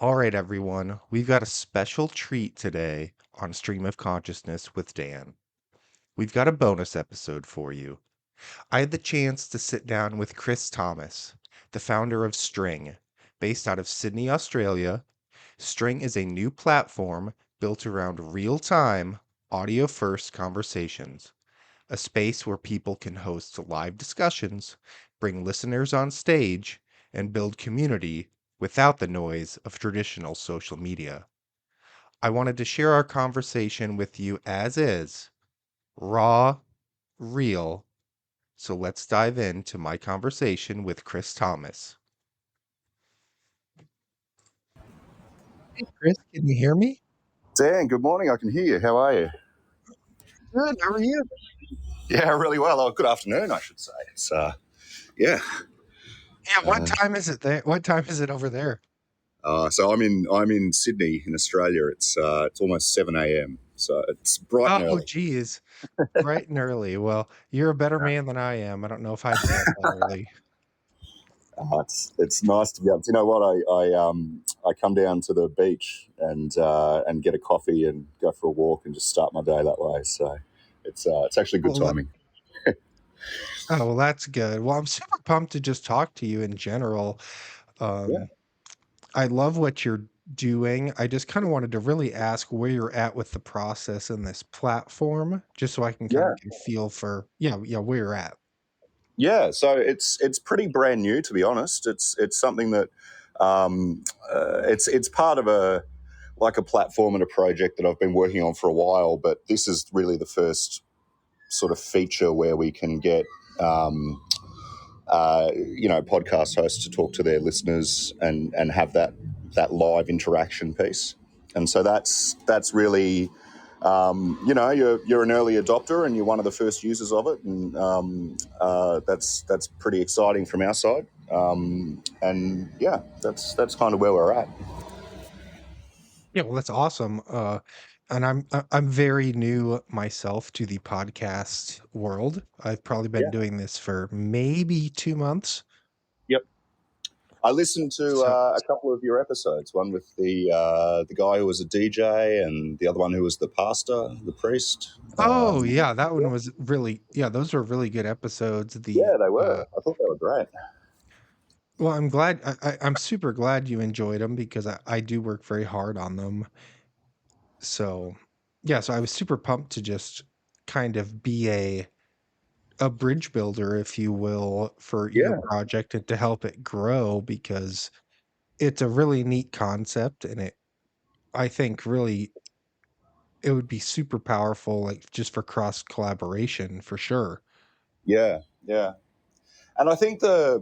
All right, everyone, we've got a special treat today on Stream of Consciousness with Dan. We've got a bonus episode for you. I had the chance to sit down with Chris Thomas, the founder of String, based out of Sydney, Australia. String is a new platform built around real time, audio first conversations, a space where people can host live discussions, bring listeners on stage, and build community without the noise of traditional social media. I wanted to share our conversation with you as is, raw, real. So let's dive into my conversation with Chris Thomas. Hey, Chris, can you hear me? Dan, good morning. I can hear you. How are you? Good. How are you? Yeah, really well. Oh, good afternoon, I should say. Yeah. Yeah. What Uh, time is it there? What time is it over there? so I'm in Sydney in Australia. It's almost 7 a.m. So it's bright and Oh, early. geez. Bright and early. Well, you're a better man than I am. I don't know if I'd be up that early. It's nice to be able. Do you know what? I come down to the beach and get a coffee and go for a walk and just start my day that way. So it's actually good Well, timing. oh, well, that's good. Well, I'm super pumped to just talk to you in general. Yeah. Um, I love what you're doing. I just kind of wanted to really ask where you're at with the process in this platform, just so I can kind of Yeah. get a feel for, yeah, where you're at. Yeah, so it's pretty brand new, to be honest. It's something that it's part of a platform and a project that I've been working on for a while. But this is really the first sort of feature where we can get podcast hosts to talk to their listeners and have that live interaction piece. And so that's really you're an early adopter and you're one of the first users of it, and that's pretty exciting from our side. And yeah, that's kind of where we're at. Yeah, well, that's awesome. And I'm very new myself to the podcast world. I've probably been Yeah. doing this for maybe 2 months. Yep. I listened to So, a couple of your episodes. One with the guy who was a DJ, and the other one who was the pastor, the priest. oh yeah, that one was really, yeah, those were really good episodes. Yeah, they were. I thought they were great. Well, I'm glad. I'm super glad you enjoyed them because I do work very hard on them. So, yeah, so I was super pumped to just kind of be a bridge builder, if you will, for your Yeah. project and to help it grow because it's a really neat concept and I think really it would be super powerful, like just for cross collaboration for sure. Yeah. Yeah. And I think I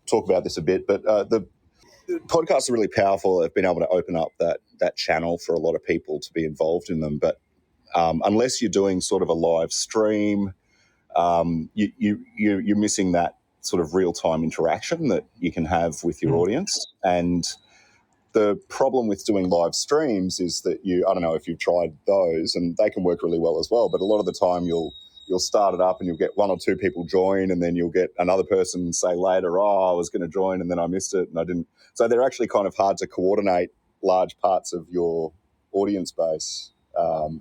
talk about this a bit, but the podcasts are really powerful. They've been able to open up that channel for a lot of people to be involved in them. But unless you're doing sort of a live stream, you're missing that sort of real time interaction that you can have with your Mm. audience. And the problem with doing live streams is that I don't know if you've tried those, and they can work really well as well, but a lot of the time you'll start it up and you'll get one or two people join, and then you'll get another person say later, oh, I was going to join and then I missed it and I didn't. So they're actually kind of hard to coordinate large parts of your audience base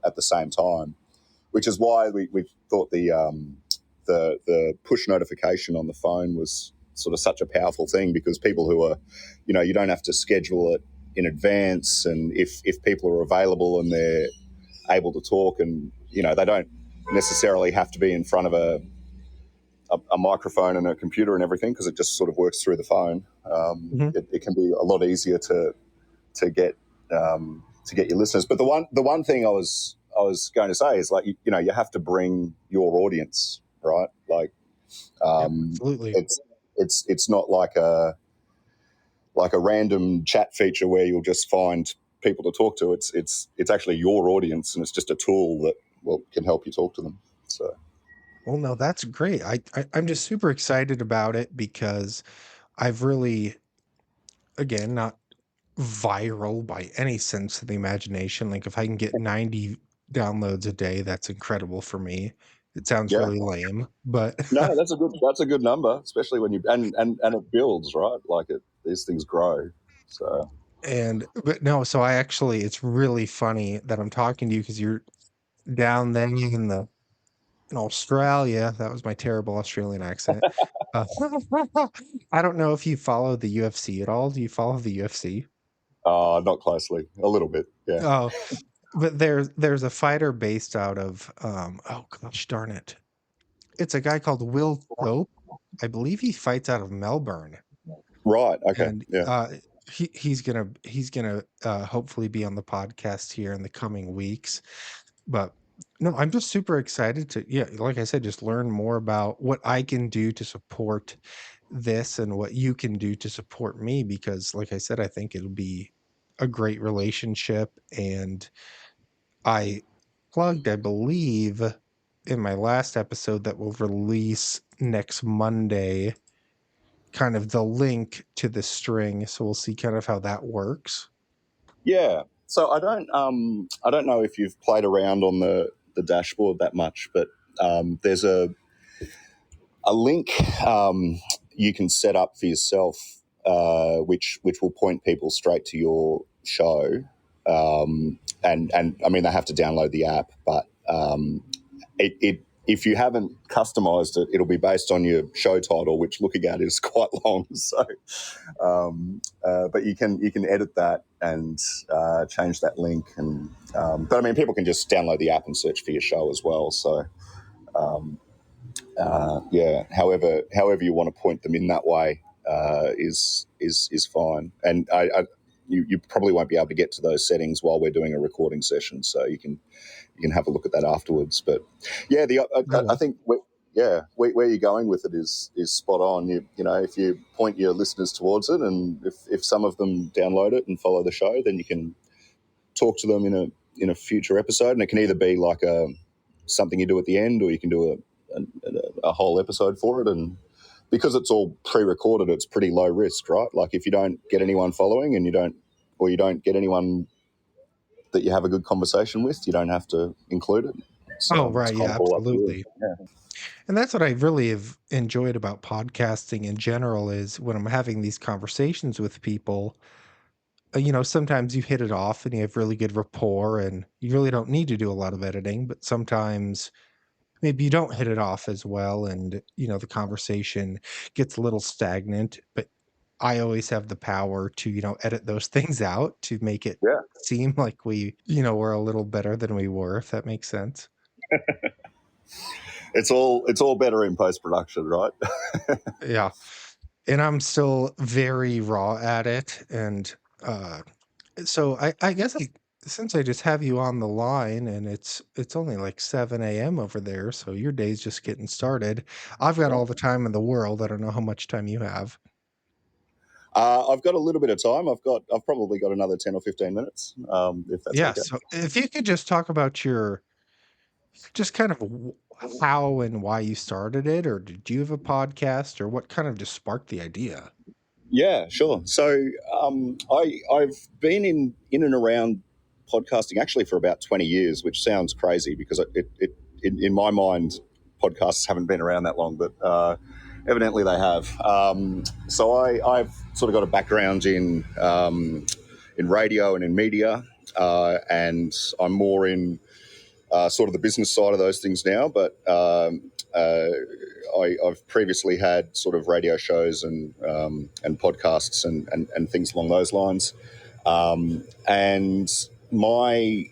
at the same time, which is why we thought the push notification on the phone was sort of such a powerful thing, because people who are, you don't have to schedule it in advance, and if people are available and they're able to talk, and they don't necessarily have to be in front of a microphone and a computer and everything, because it just sort of works through the phone. Mhm. It can be a lot easier to get your listeners. But the one thing I was going to say is, like, you have to bring your audience, right? Like, Yep, um, absolutely. it's not like a random chat feature where you'll just find people to talk to. It's actually your audience, and it's just a tool that can help you talk to them. So Well, no, that's great. I'm just super excited about it because I've really, again, not viral by any sense of the imagination. Like if I can get 90 downloads a day, that's incredible for me. It sounds yeah, really lame, but no, that's a good number, especially when you and it builds, right? Like these things grow. So But no, so I actually, it's really funny that I'm talking to you because you're down there in Australia. That was my terrible Australian accent. Uh, I don't know if you follow the UFC at all. Do you follow the UFC? not closely, a little bit, yeah. Oh, but there's a fighter based out of oh gosh darn it. It's a guy called Will Pope. I believe he fights out of Melbourne. Right. Okay. And Yeah. he's gonna hopefully be on the podcast here in the coming weeks. But no, I'm just super excited to, yeah, like I said, just learn more about what I can do to support this and what you can do to support me, because like I said, I think it'll be a great relationship. And I plugged, I believe, in my last episode that will release next Monday, kind of the link to the string. So we'll see kind of how that works. Yeah. So I don't know if you've played around on the dashboard that much, but there's a link you can set up for yourself, which will point people straight to your show. And I mean, they have to download the app, but it if you haven't customized it, it'll be based on your show title, which looking at is quite long. So, but you can edit that and change that link. And but I mean, people can just download the app and search for your show as well. So, yeah, however you want to point them in that way is fine. And you probably won't be able to get to those settings while we're doing a recording session, so you can have a look at that afterwards. But yeah, I think where you're going with it is spot on. You know, if you point your listeners towards it, and if some of them download it and follow the show, then you can talk to them in a future episode, and it can either be like something you do at the end, or you can do a whole episode for it. And because it's all pre-recorded, it's pretty low risk, right? Like if you don't get anyone following, and you don't get anyone that you have a good conversation with, you don't have to include it. So Oh, right. it's kind Yeah, of all up to you. absolutely. Yeah. And that's what I really have enjoyed about podcasting in general, is when I'm having these conversations with people, sometimes you hit it off and you have really good rapport and you really don't need to do a lot of editing, but sometimes maybe you don't hit it off as well, and the conversation gets a little stagnant. But I always have the power to edit those things out to make it Yeah. seem like we we're a little better than we were, if that makes sense. It's all better in post-production, right? Yeah, and I'm still very raw at it. And so I guess since I just have you on the line, and it's only like 7 a.m. over there, so your day's just getting started. I've got all the time in the world. I don't know how much time you have. I've got a little bit of time. I've probably got another 10 or 15 minutes, if that's Yeah, okay. so if you could just talk about your, just kind of how and why you started it, or did you have a podcast, or what kind of just sparked the idea? Yeah, sure. So I've been in and around podcasting actually for about 20 years, which sounds crazy because in my mind, podcasts haven't been around that long, but evidently they have. So I've sort of got a background in radio and in media, and I'm more in sort of the business side of those things now. But I've previously had sort of radio shows and podcasts and things along those lines. And my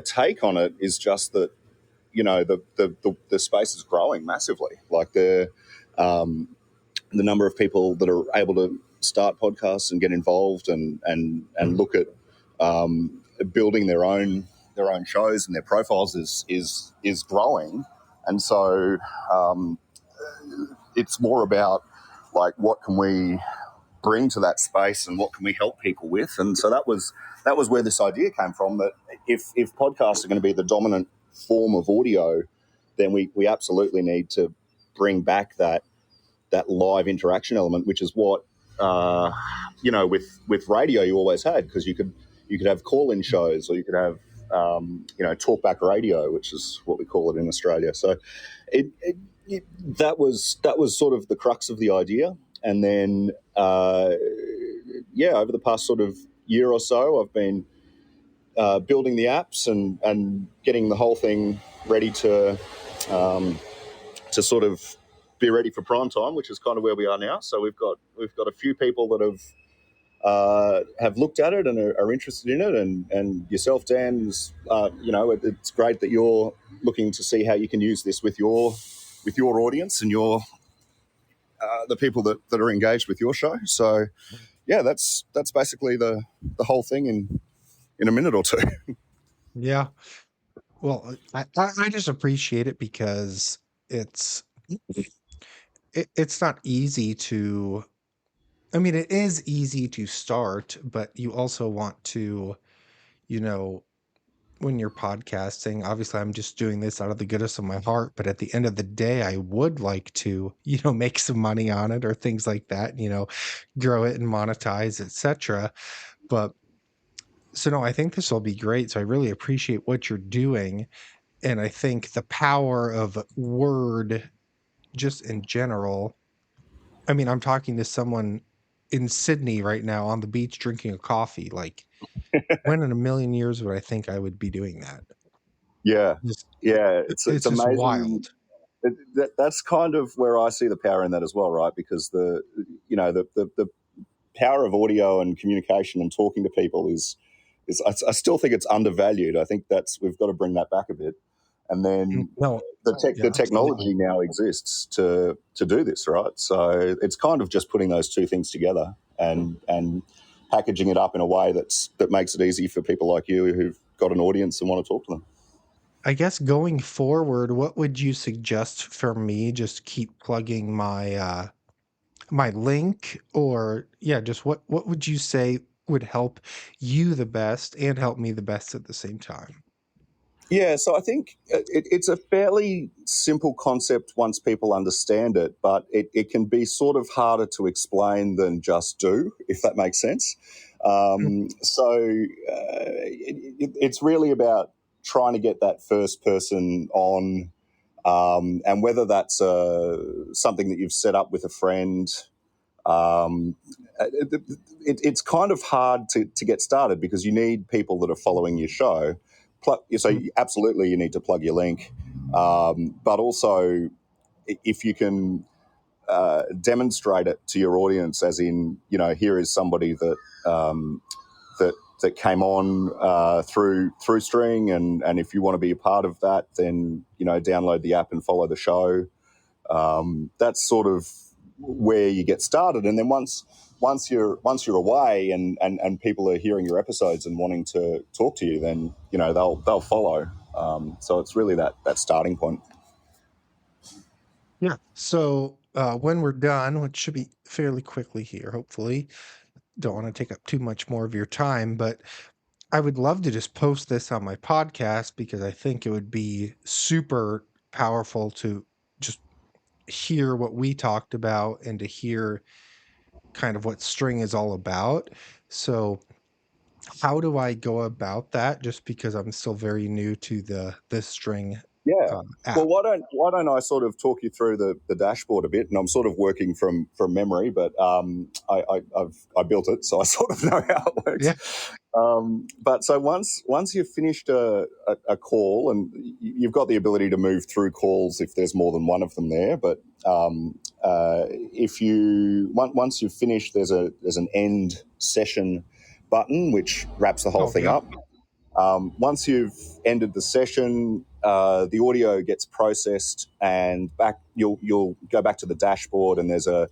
take on it is just that, the space is growing massively. Like the number of people that are able to start podcasts and get involved and look at building their own shows and their profiles is growing. And so it's more about like, what can we bring to that space and what can we help people with? And so that was where this idea came from, that if podcasts are going to be the dominant form of audio, then we absolutely need to bring back that live interaction element, which is what with radio you always had, because you could have call-in shows, or you could have talkback radio, which is what we call it in Australia. So that was sort of the crux of the idea. And then, over the past sort of year or so, I've been building the apps and getting the whole thing ready to sort of be ready for prime time, which is kind of where we are now. So we've got a few people that have looked at it and are interested in it, and yourself, Dan, it's great that you're looking to see how you can use this with your audience and your the people that are engaged with your show. So yeah, that's basically the whole thing in a minute or two. Yeah. Well, I just appreciate it because it's it's not easy to. I mean, it is easy to start, but you also want to, you know, when you're podcasting, obviously I'm just doing this out of the goodness of my heart, but at the end of the day, I would like to, make some money on it or things like that, grow it and monetize, etc. But so no, I think this will be great. So I really appreciate what you're doing. And I think the power of word just in general. I mean, I'm talking to someone in Sydney right now on the beach drinking a coffee. Like, when in a million years would I think I would be doing that? Yeah, Just, yeah, it's it's just amazing. wild. That's kind of where I see the power in that as well, right? Because the power of audio and communication and talking to people is I still think it's undervalued. I think we've got to bring that back a bit. And then No, the yeah, absolutely. technology now exists to do this, right? So it's kind of just putting those two things together and packaging it up in a way that makes it easy for people like you who've got an audience and want to talk to them. I guess going forward, what would you suggest for me? Just keep plugging my link, or yeah, just what would you say would help you the best and help me the best at the same time? Yeah, so I think it's a fairly simple concept once people understand it, but it can be sort of harder to explain than just do, if that makes sense. Mm. It's really about trying to get that first person on, and whether that's something that you've set up with a friend. Um, it's kind of hard to get started because you need people that are following your show. So Mm. absolutely, you need to plug your link, but also if you can demonstrate it to your audience, as in, here is somebody that that came on through String, and if you want to be a part of that, then download the app and follow the show. That's sort of where you get started, and then once you're away and people are hearing your episodes and wanting to talk to you, then they'll follow. So it's really that starting point. Yeah. So when we're done, which should be fairly quickly here, hopefully, don't want to take up too much more of your time, but I would love to just post this on my podcast because I think it would be super powerful to just hear what we talked about and to hear kind of what String is all about. So how do I go about that? Just because I'm still very new to the String Yeah. Well, app. why don't I sort of talk you through the dashboard a bit? And I'm sort of working from memory, but I built it, so I sort of know how it Yeah. works. But so once you've finished a call, and you've got the ability to move through calls if there's more than one of them there. But if you once you've finished, there's an end session button which wraps the whole Oh thing yeah. up. Once you've ended the session, the audio gets processed, and you'll go back to the dashboard, and there's a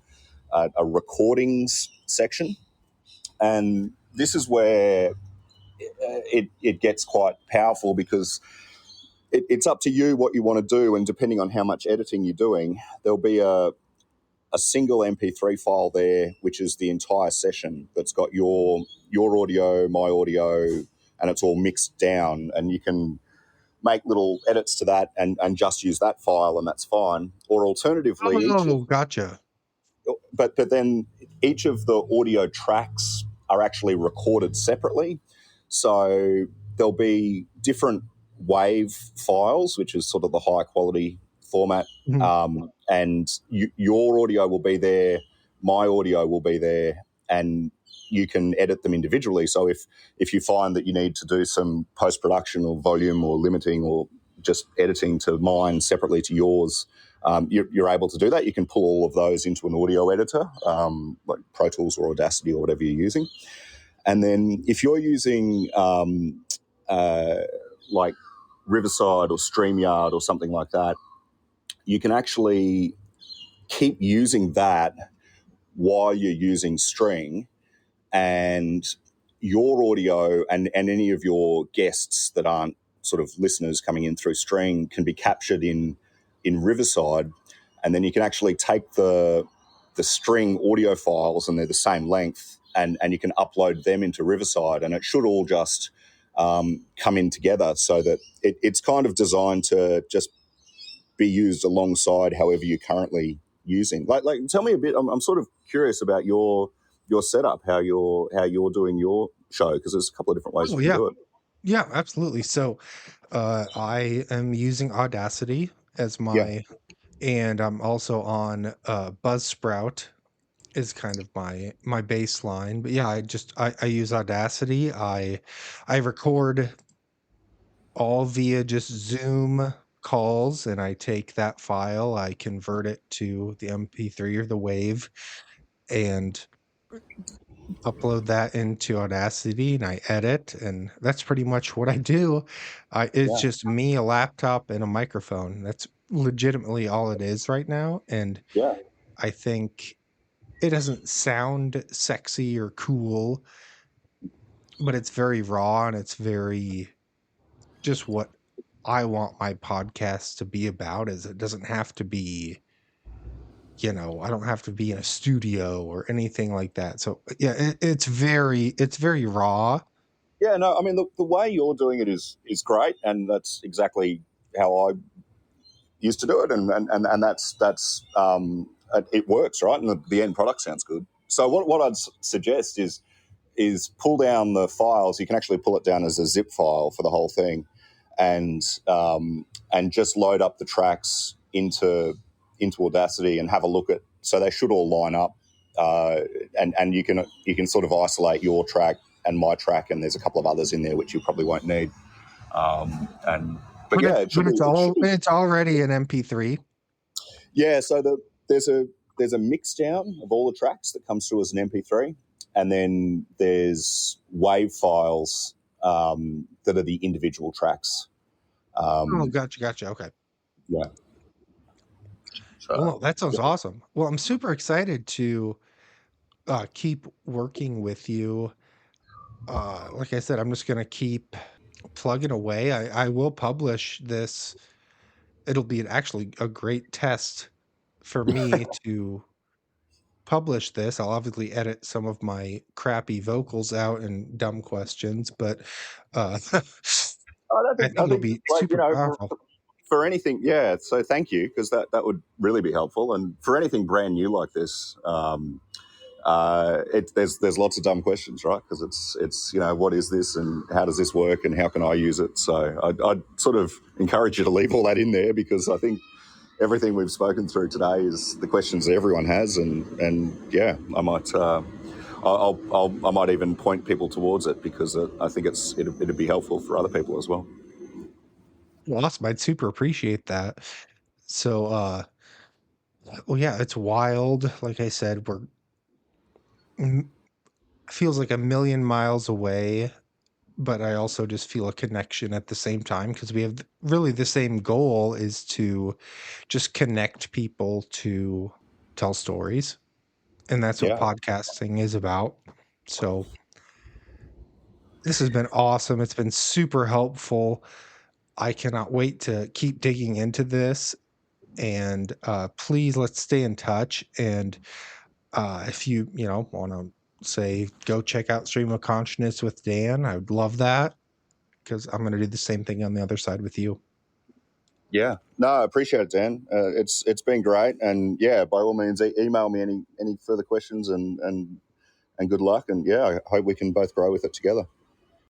recordings section, and this is where it gets quite powerful because it's up to you what you want to do, and depending on how much editing you're doing, there'll be a single MP3 file there, which is the entire session that's got your audio, my audio, and it's all mixed down, and you can make little edits to that and just use that file, and that's fine. Or alternatively, Oh, gotcha. but then each of the audio tracks are actually recorded separately. So there'll be different wave files, which is sort of the high quality format, Mhm. and your audio will be there my audio will be there, and you can edit them individually. So if you find that you need to do some post-production or volume or limiting or just editing to mine separately to yours, you're able to do that. You can pull all of those into an audio editor, like Pro Tools or Audacity or whatever you're using. And then if you're using like Riverside or StreamYard or something like that, you can actually keep using that while you're using String, and your audio and any of your guests that aren't sort of listeners coming in through String can be captured in Riverside, and then you can actually take the String audio files, and they're the same length, and you can upload them into Riverside, and it should all just come in together, so that it's kind of designed to just be used alongside however you're currently using. Like tell me a bit. I'm sort of curious about your setup, how you're doing your show, because there's a couple of different ways you can do it. Yeah, absolutely. So I am using Audacity as my, and I'm also on Buzzsprout is kind of my baseline. But yeah, I use Audacity. I record all via just Zoom calls, and I take that file, I convert it to the MP3 or the WAV, and upload that into Audacity, and I edit, and that's pretty much what I do. It's just me, a laptop, and a microphone. That's legitimately all it is right now. And I think it doesn't sound sexy or cool, but it's very raw, and it's very just what I want my podcast to be about. Is it doesn't have to be, I don't have to be in a studio or anything like that. So yeah, it's very raw. Yeah, no, I mean the way you're doing it is great, and that's exactly how I used to do it, and that's it works, right? And the end product sounds good. So what I'd suggest is pull down the files. You can actually pull it down as a zip file for the whole thing, and just load up the tracks into Audacity and have a look at. So they should all line up, and you can sort of isolate your track and my track, and there's a couple of others in there which you probably won't need. But it's already an MP3. Yeah, so there's a mix down of all the tracks that comes through as an MP3, and then there's WAV files that are the individual tracks. Gotcha. Okay. Yeah. So, well, that sounds awesome. Well, I'm super excited to keep working with you. Like I said, I'm just gonna keep plugging away. I will publish this. It'll be actually a great test for me to publish this. I'll obviously edit some of my crappy vocals out and dumb questions, but I think it'll be super powerful. For anything, yeah. So thank you, because that would really be helpful. And for anything brand new like this, there's lots of dumb questions, right? Because it's what is this, and how does this work, and how can I use it? So I'd sort of encourage you to leave all that in there, because I think everything we've spoken through today is the questions that everyone has, and yeah, I might I might even point people towards it, because I think it'd be helpful for other people as well. Well, awesome. I'd super appreciate that. So, well, yeah, it's wild. Like I said, feels like a million miles away, but I also just feel a connection at the same time, because we have really the same goal, is to just connect people to tell stories. And that's what podcasting is about. So this has been awesome. It's been super helpful. I cannot wait to keep digging into this. And please, let's stay in touch. And if you want to say, go check out Stream of Consciousness with Dan, I would love that, because I'm going to do the same thing on the other side with you. Yeah, no, I appreciate it, Dan. It's been great, and yeah, by all means, email me any further questions, and good luck, and yeah, I hope we can both grow with it together.